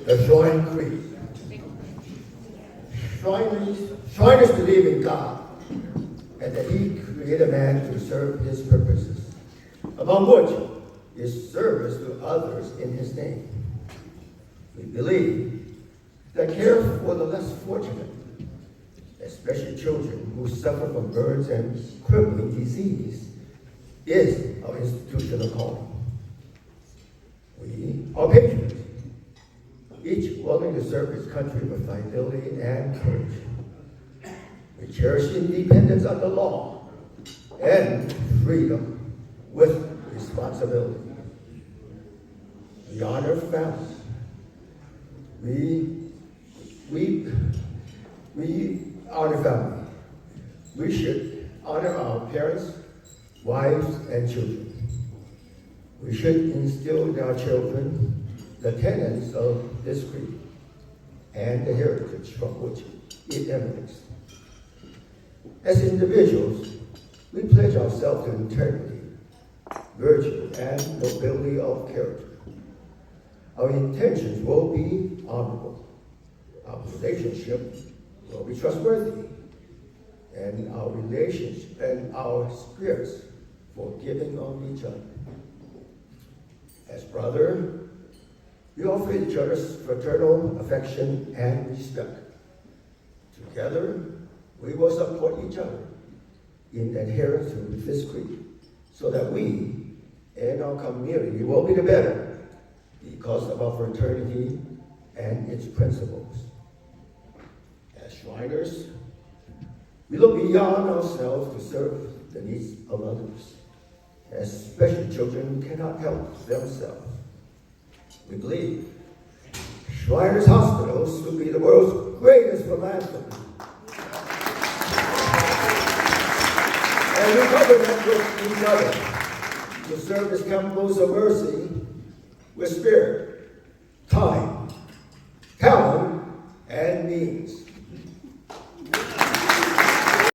The Shrine Creed. Shriners believe in God and that He created man to serve His purposes, among which is service to others in His name. We believe that care for the less fortunate, especially children who suffer from burns and crippling disease, is our institutional calling. We are patriots, each willing to serve his country with fidelity and courage. We cherish independence under law and freedom with responsibility. We honor families. We honor family. We should honor our parents, wives, and children. We should instill in our children the tenets of this creed and the heritage from which it emanates. As individuals, we pledge ourselves to integrity, virtue, and nobility of character. Our intentions will be honorable. Our relationship will be trustworthy, and our relationship and our spirits forgiving of each other. As brother, we offer each other fraternal affection and respect. Together, we will support each other in adherence to this creed, so that we and our community will be the better because of our fraternity and its principles. As Shriners, we look beyond ourselves to serve the needs of others, especially children who cannot help themselves. We believe Shriners Hospitals will be the world's greatest philanthropy. And we covenant with each other to serve as chemicals of mercy with spirit, time, talent,